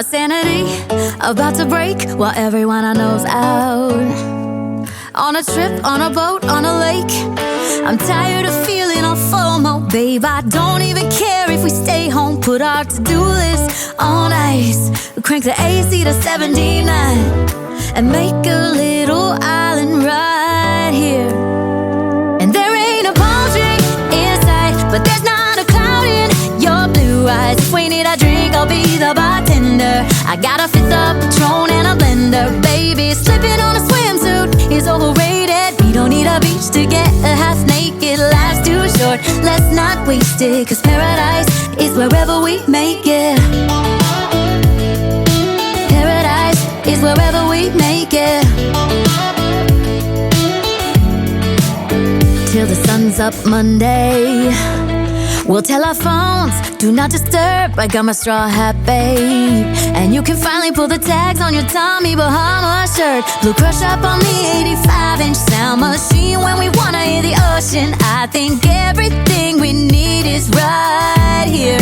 My sanity about to break while everyone I know's out. On a trip, on a boat, on a lake. I'm tired of feeling all FOMO, babe. I don't even care if we stay home. Put our to-do list on ice. Crank the AC to 79 and make a little island right here. And there ain't a palm tree in sight, but there's not a cloud in your blue eyes. If we need a drink, I'll be the bartender. I got a fifth of Patron and a blender, baby. Slipping on a swimsuit is overrated. We don't need a beach to get a half naked. Life's too short, let's not waste it, 'cause paradise is wherever we make it. Paradise is wherever we make it. Till the sun's up Monday, we'll tell our phones, do not disturb. I got my straw hat, babe. And you can finally pull the tags on your Tommy Bahama shirt. Blue crush up on the 85-inch sound machine. When we wanna hear the ocean, I think everything we need is right here.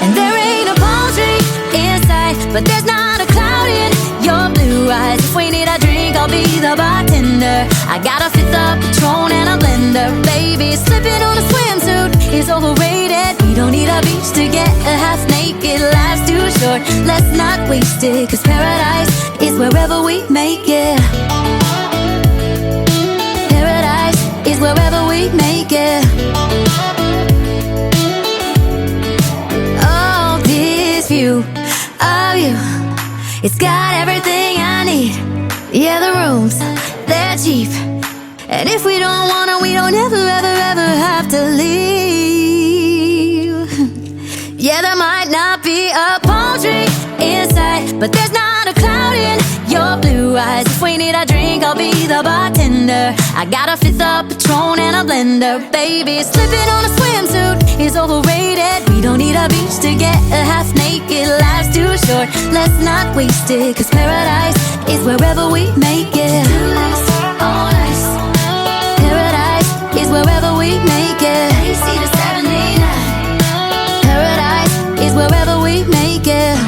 And there ain't a palm tree in sight, but there's not a cloud in your blue eyes. If we need a drink, I'll be the bartender. I got a fifth of Patron and a blender, baby. Slipping on a swimsuit is overrated. We don't need a beach to get a half naked. Life's too short, let's not waste it, 'cause paradise is wherever we make it. Paradise is wherever we make it. Oh, this view of you, it's got everything I need. Yeah, the rooms, they're cheap. And if we don't wanna, we don't ever, ever, ever have to leave. Yeah, there might not be a palm tree in sight, but there's not a cloud in your blue eyes. If we need a drink, I'll be the bartender. I got a fifth of Patron and a blender, baby. Slipping on a swimsuit is overrated. We don't need a beach to get a half naked. Life's too short, let's not waste it, 'cause paradise is wherever we make it. On ice. Paradise is wherever we make it. AC to 79. Paradise is wherever we make it.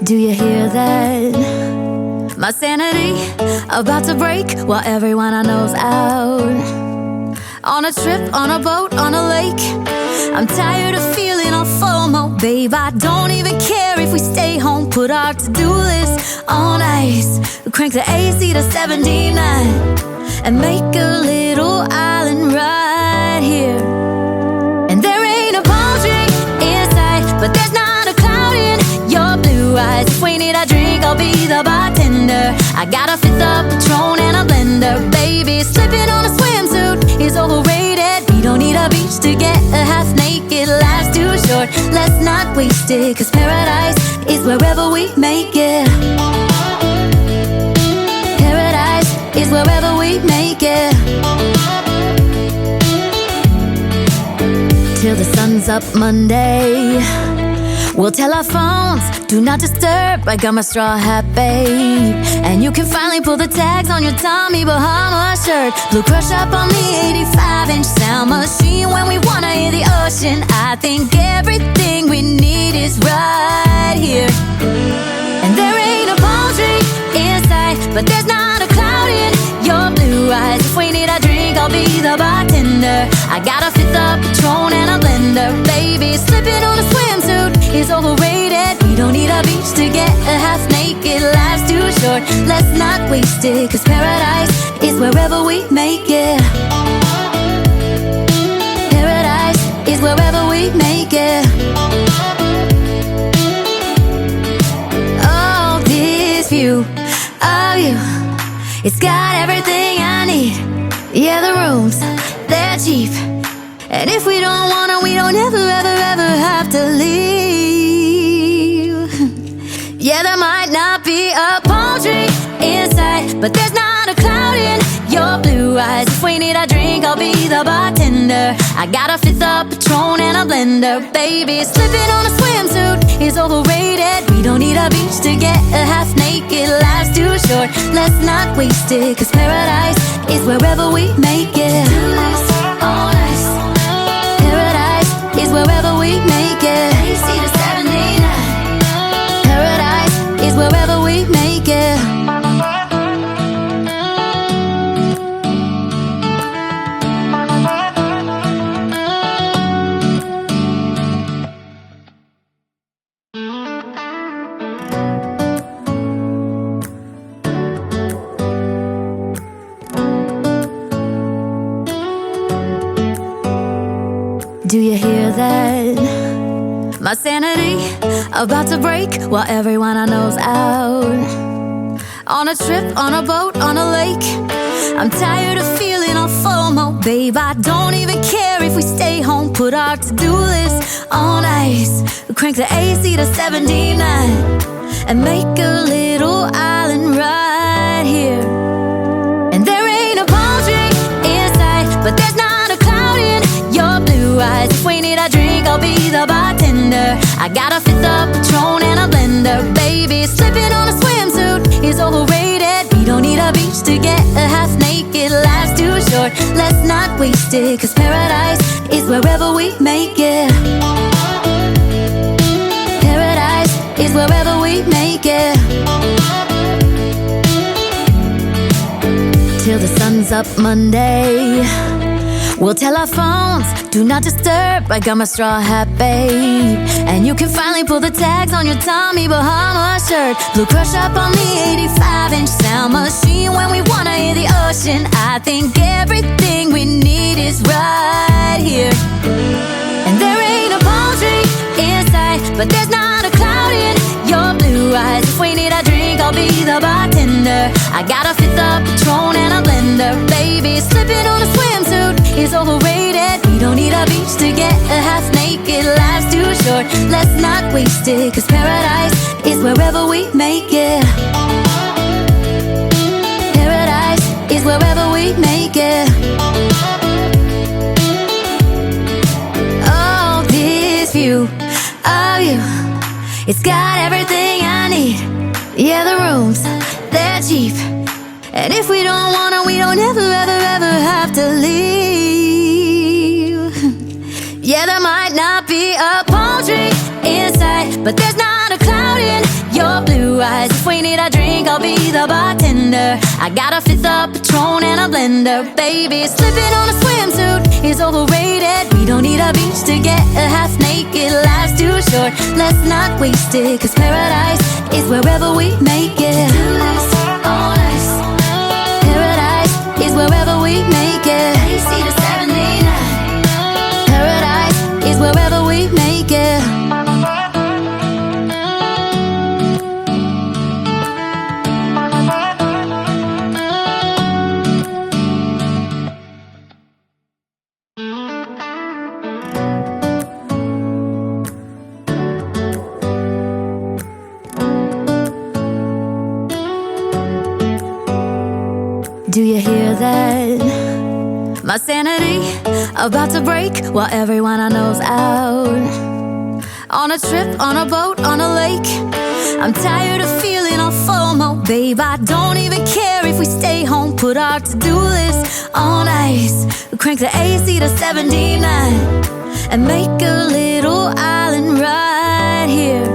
Do you hear that? My sanity about to break while everyone I know's out. On a trip, on a boat, on a lake. I'm tired of feeling all FOMO, babe. I don't even care if we stay home. Put our to-do list on ice. Crank the AC to 79 and make a little island right here. And there ain't a palm tree in sight, but there's not a cloud in your blue eyes. If we need a drink, I'll be the bartender. I got a fifth of Patron and a blender, baby. Slipping on a swimsuit is overrated. We don't need a beach to get a half naked. Life's too short, let's not waste it, 'cause paradise is wherever we make it. Paradise is wherever we make it. Till the sun's up Monday, we'll tell our phones, do not disturb. I got my straw hat, babe. And you can finally pull the tags on your Tommy Bahama shirt. Blue crush up on the 85-inch sound machine. When we wanna hear the ocean, I think everything we need is right here. And there ain't a palm tree in sight, but there's not a cloud in your blue eyes. If we need a drink, I'll be the bartender. I got a fifth of Patron and a blender, baby. Slipping on a swimsuit is overrated. We don't need a beach to get a half naked. Life's too short, let's not waste it, 'cause paradise is wherever we make it. Paradise is wherever we make it. Oh, this view of you, it's got everything I need. Yeah, the rooms, they're cheap. And if we don't wanna, we don't ever, ever, ever have to leave. Yeah, there might not be a palm tree in sight, but there's not a cloud in your blue eyes. If we need a drink, drink, I'll be the bartender. I got a fifth of Patron and a blender. Baby, slipping on a swimsuit is overrated. We don't need a beach to get a half naked. Life's too short, let's not waste it, 'cause paradise is wherever we make it. All nice. Paradise is wherever we make it. AC to 79. Paradise is wherever we make it. Do you hear that? My sanity about to break while everyone I know's out. On a trip, on a boat, on a lake. I'm tired of feeling all FOMO, babe. I don't even care if we stay home. Put our to-do list on ice. Crank the AC to 79 and make a little island right here. And there ain't a palm tree inside, but there's not a cloud in your blue eyes. If we need a drink, I'll be the bartender. I got a fifth of Patron and a blender. Baby, slipping on a swimsuit is overrated. We don't need a beach to get a half naked. Life's too short, let's not waste it, 'cause paradise is wherever we make it. Paradise is wherever we make it. Till the sun's up Monday, we'll tell our phones, do not disturb. I got my straw hat, babe. And you can finally pull the tags on your Tommy Bahama shirt. Blue crush up on the 85-inch sound machine when we wanna hear the ocean. I think everything we need is right here. And there ain't a palm tree inside, but there's not a cloud in your blue eyes. If we need a drink, I'll be the bartender. I got a fifth of Patron and a blender. Baby, slipping on a swimsuit is overrated. We don't need a beach to get a half naked. Life's too short, let's not waste it, 'cause paradise is wherever we make it. Paradise is wherever we make it. Oh, this view of you, it's got everything I need. Yeah, the rooms, they're cheap. And if we don't wanna, we don't ever, ever, ever have to leave. Yeah, there might not be a palm tree inside, but there's not a cloud in your blue eyes. If we need a drink, I'll be the bartender. I got a fifth of Patron and a blender. Baby, slipping on a swimsuit is overrated. We don't need a beach to get a half naked. Life's too short, let's not waste it, 'cause paradise is wherever we make it. All nice. Paradise is wherever we make it. AC to 79. Paradise is wherever we make it. Do you hear that? My sanity about to break while everyone I know's out. On a trip, on a boat, on a lake. I'm tired of feeling all FOMO, babe. I don't even care if we stay home. Put our to-do list on ice. Crank the AC to 79 and make a little island right here.